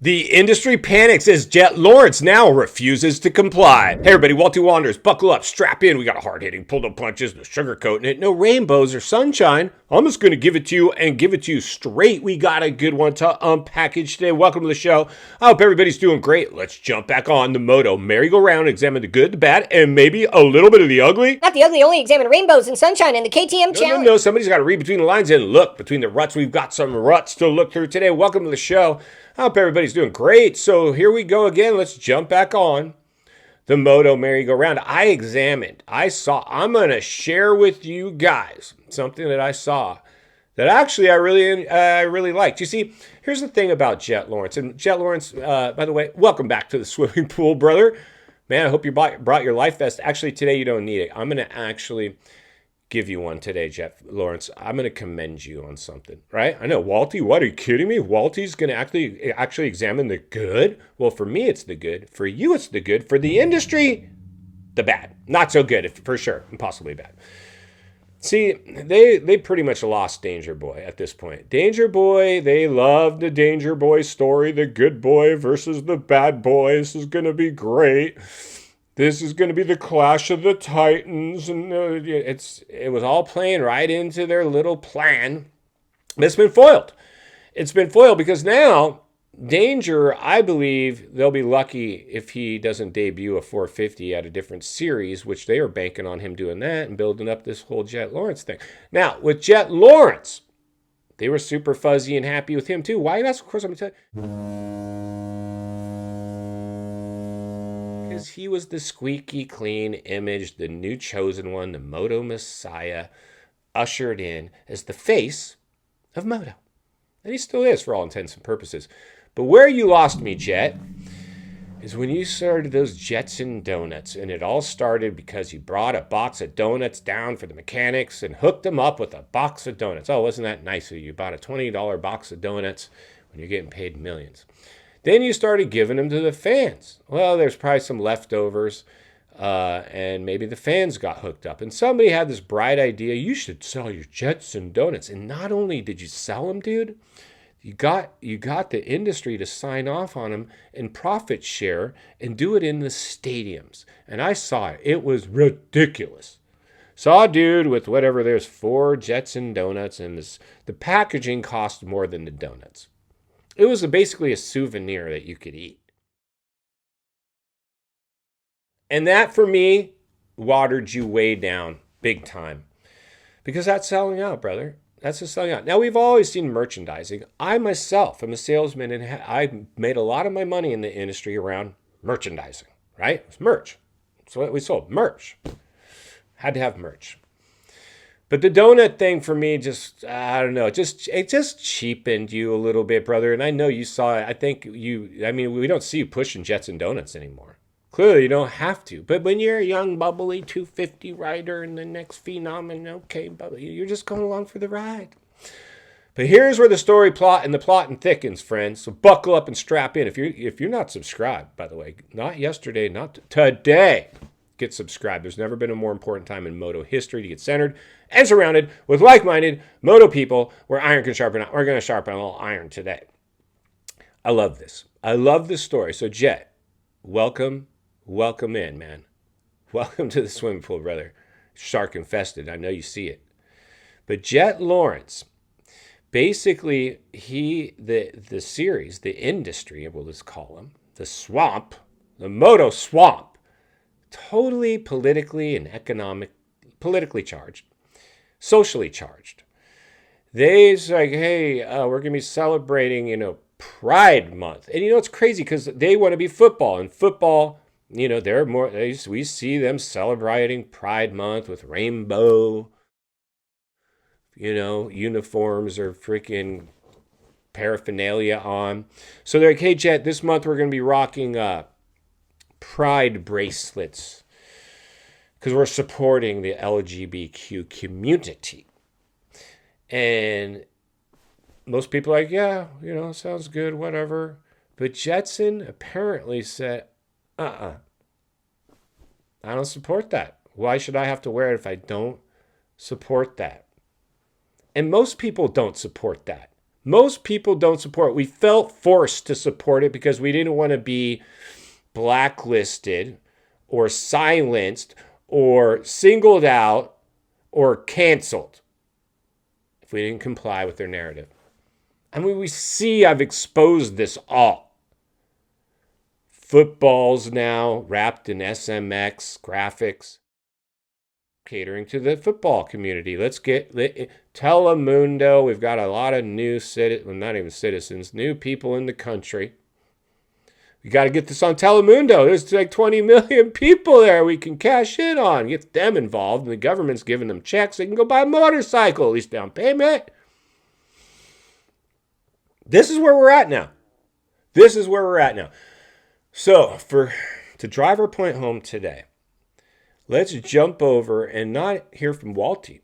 The industry panics as Jett Lawrence now refuses to comply. Hey everybody, Walty Wanderers, buckle up, strap in. We got a hard-hitting, pull-no punches, no sugarcoating it, no rainbows or sunshine. I'm just going to give it to you and give it to you straight. We got a good one to unpackage today. Welcome to the show. I hope everybody's doing great. Let's jump back on the moto merry-go-round, examine the good, the bad, and maybe a little bit of the ugly. Not the ugly, only examine rainbows and sunshine and the KTM challenge. No, somebody's got to read between the lines and look between the ruts. We've got some ruts to look through today. Welcome to the show. I hope everybody's doing great. So here we go again. Let's jump back on the moto merry-go-round. I'm going to share with you guys something that I saw that actually I really liked. You see, here's the thing about Jett Lawrence. And Jett Lawrence, by the way, welcome back to the swimming pool, brother. Man, I hope you brought your life vest. Actually, today you don't need it. I'm going to actually give you one today, Jett Lawrence. I'm going to commend you on something, right? I know, Walty, what, are you kidding me? Walty's going to actually examine the good? Well, for me, it's the good. For you, it's the good. For the industry, the bad. Not so good, for sure, and possibly bad. See, they pretty much lost Danger Boy at this point. Danger Boy, they loved the Danger Boy story, the good boy versus the bad boy. This is going to be great. This is going to be the clash of the titans, and it was all playing right into their little plan. But it's been foiled. It's been foiled because now Danger, I believe they'll be lucky if he doesn't debut a 450 at a different series, which they are banking on him doing that and building up this whole Jett Lawrence thing. Now, with Jett Lawrence, they were super fuzzy and happy with him too. Why? That's, of course, I'm going to tell you. Because he was the squeaky clean image, the new chosen one, the Moto Messiah, ushered in as the face of Moto. And he still is for all intents and purposes. But where you lost me, Jett, is when you started those Jetson donuts. And it all started because you brought a box of donuts down for the mechanics and hooked them up with a box of donuts. Oh, wasn't that nice of you? You bought a $20 box of donuts when you're getting paid millions. Then you started giving them to the fans. Well, there's probably some leftovers, and maybe the fans got hooked up. And somebody had this bright idea, you should sell your Jetson donuts. And not only did you sell them, dude, you got the industry to sign off on them and profit share and do it in the stadiums. And I saw it. It was ridiculous. Saw a dude with whatever, there's 4 Jetson donuts, and the packaging cost more than the donuts. It was basically a souvenir that you could eat. And that, for me, watered you way down big time. Because that's selling out, brother. That's just selling out. Now, we've always seen merchandising. I myself am a salesman, and I made a lot of my money in the industry around merchandising, right? It's merch. That's what we sold, merch. Had to have merch. But the donut thing for me just, I don't know, it just cheapened you a little bit, brother. And I know you saw it. We don't see you pushing Jetson donuts anymore. Clearly, you don't have to. But when you're a young, bubbly 250 rider and the next phenom, and okay, you're just going along for the ride. But here's where the story plot and thickens, friends. So buckle up and strap in. If you're not subscribed, by the way, not yesterday, not today, get subscribed. There's never been a more important time in moto history to get centered and surrounded with like-minded moto people where iron can sharpen. We're going to sharpen a little iron today. I love this. I love this story. So Jett, welcome in, man. Welcome to the swimming pool, brother. Shark infested. I know you see it. But Jett Lawrence, basically, the series, the industry, we'll just call him, the swamp, the moto swamp, totally politically and politically charged, socially charged. They's like, hey, we're going to be celebrating, Pride Month. And it's crazy because they want to be football. And football, they're more, we see them celebrating Pride Month with rainbow, uniforms or freaking paraphernalia on. So they're like, hey, Jett, this month we're going to be rocking pride bracelets because we're supporting the LGBTQ community. And most people are like, yeah, sounds good, whatever. But Jetson apparently said, I don't support that. Why should I have to wear it if I don't support that? And most people don't support that. Most people don't support it. We felt forced to support it because we didn't want to be blacklisted or silenced or singled out or canceled if we didn't comply with their narrative. I mean, we see I've exposed this all. Footballs now wrapped in SMX graphics, catering to the football community. Let's get Telemundo. We've got a lot of new not even citizens, new people in the country. We got to get this on Telemundo. There's like 20 million people there we can cash in on. Get them involved, and the government's giving them checks. They can go buy a motorcycle, at least down payment. This is where we're at now. So, to drive our point home today, let's jump over and not hear from Walty.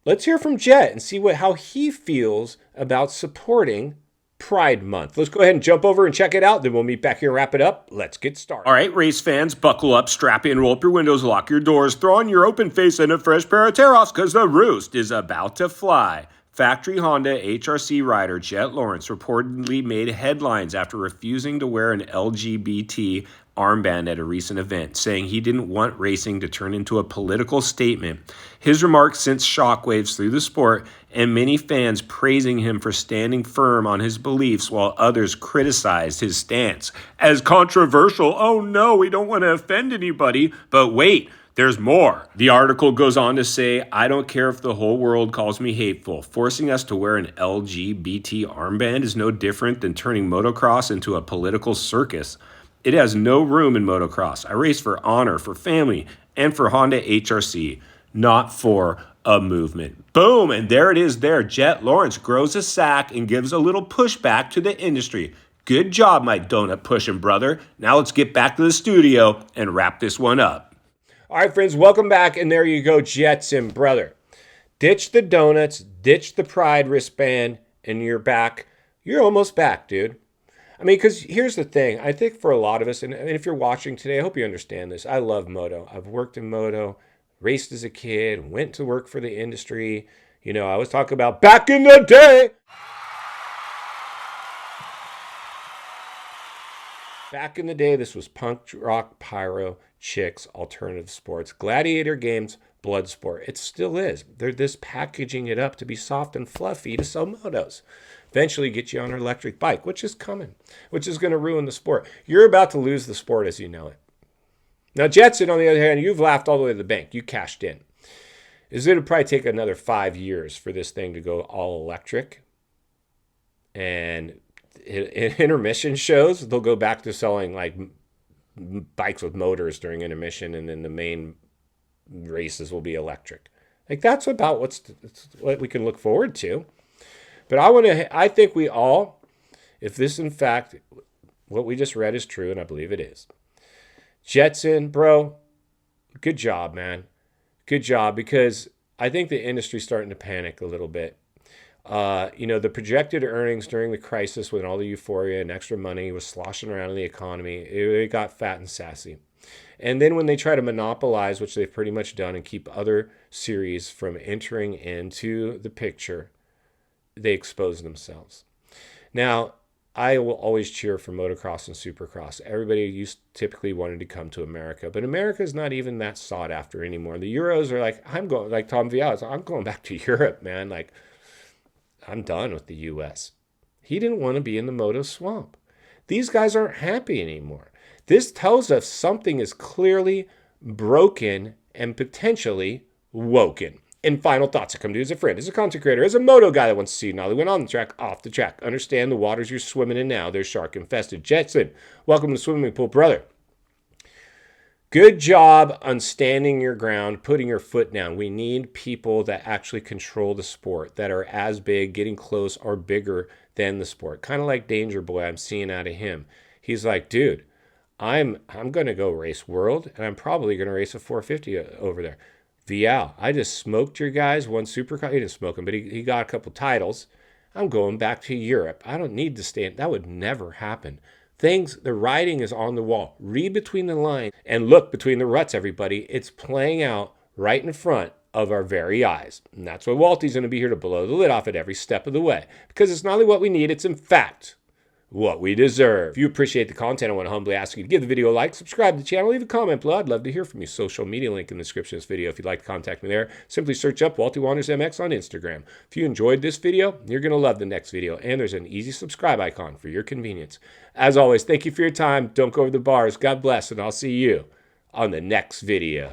Let's hear from Jett and see how he feels about supporting Pride Month. Let's go ahead and jump over and check it out. Then we'll meet back here and wrap it up. Let's get started. All right, race fans, buckle up, strap in, roll up your windows, lock your doors, throw on your open face and a fresh pair of tear-offs because the roost is about to fly. Factory Honda HRC rider Jett Lawrence reportedly made headlines after refusing to wear an LGBT armband at a recent event, saying he didn't want racing to turn into a political statement. His remarks sent shockwaves through the sport, and many fans praising him for standing firm on his beliefs while others criticized his stance as controversial. Oh no, we don't want to offend anybody, but wait. There's more. The article goes on to say, I don't care if the whole world calls me hateful. Forcing us to wear an LGBT armband is no different than turning motocross into a political circus. It has no room in motocross. I race for honor, for family, and for Honda HRC, not for a movement. Boom, and there it is there. Jett Lawrence grows a sack and gives a little pushback to the industry. Good job, my donut pushing brother. Now let's get back to the studio and wrap this one up. All right, friends, welcome back. And there you go, Jetson, brother. Ditch the donuts, ditch the Pride wristband, and you're back. You're almost back, dude. I mean, because here's the thing. I think for a lot of us, and if you're watching today, I hope you understand this. I love moto. I've worked in moto, raced as a kid, went to work for the industry. You know, I was talking about back in the day. Back in the day, this was punk rock, pyro, chicks, alternative sports, gladiator games, blood sport. It still is. They're just packaging it up to be soft and fluffy to sell motos. Eventually get you on an electric bike, which is coming, which is going to ruin the sport. You're about to lose the sport as you know it. Now, Jetson, on the other hand, you've laughed all the way to the bank. You cashed in. It'll probably take another 5 years for this thing to go all electric. And in intermission shows, they'll go back to selling like bikes with motors during intermission, and then the main races will be electric. Like that's about what we can look forward to. But I think we all, if this in fact what we just read is true, and I believe it is, Jetson, bro, good job, man. Good job, because I think the industry's starting to panic a little bit. The projected earnings during the crisis when all the euphoria and extra money was sloshing around in the economy, it got fat and sassy. And then when they try to monopolize, which they've pretty much done, and keep other series from entering into the picture, they expose themselves. Now, I will always cheer for motocross and supercross. Everybody typically wanted to come to America, but America is not even that sought after anymore. The Euros are like, like Tom Vialis, I'm going back to Europe, man. Like, I'm done with the U.S. He didn't want to be in the moto swamp. These guys aren't happy anymore. This tells us something is clearly broken and potentially woken. And final thoughts. I come to you as a friend, as a content creator, as a moto guy that wants to see not only went on the track, off the track. Understand the waters you're swimming in now. They're shark infested. Jetson, welcome to the swimming pool, brother. Good job on standing your ground, putting your foot down. We need people that actually control the sport, that are as big, getting close, or bigger than the sport. Kind of like Danger Boy I'm seeing out of him. He's like, dude, I'm going to go race world, and I'm probably going to race a 450 over there. Vial, I just smoked your guys, won Supercross. He didn't smoke him, but he got a couple titles. I'm going back to Europe. I don't need to stand. That would never happen. The writing is on the wall. Read between the lines and look between the ruts, everybody. It's playing out right in front of our very eyes. And that's why Walty's going to be here to blow the lid off at every step of the way. Because it's not only what we need, it's in fact what we deserve. If you appreciate the content, I want to humbly ask you to give the video a like, subscribe to the channel, leave a comment below. I'd love to hear from you. Social media link in the description of this video if you'd like to contact me there. Simply search up Walty Wanders MX on Instagram. If you enjoyed this video, you're going to love the next video, and there's an easy subscribe icon for your convenience. As always, thank you for your time. Don't go over the bars. God bless, and I'll see you on the next video.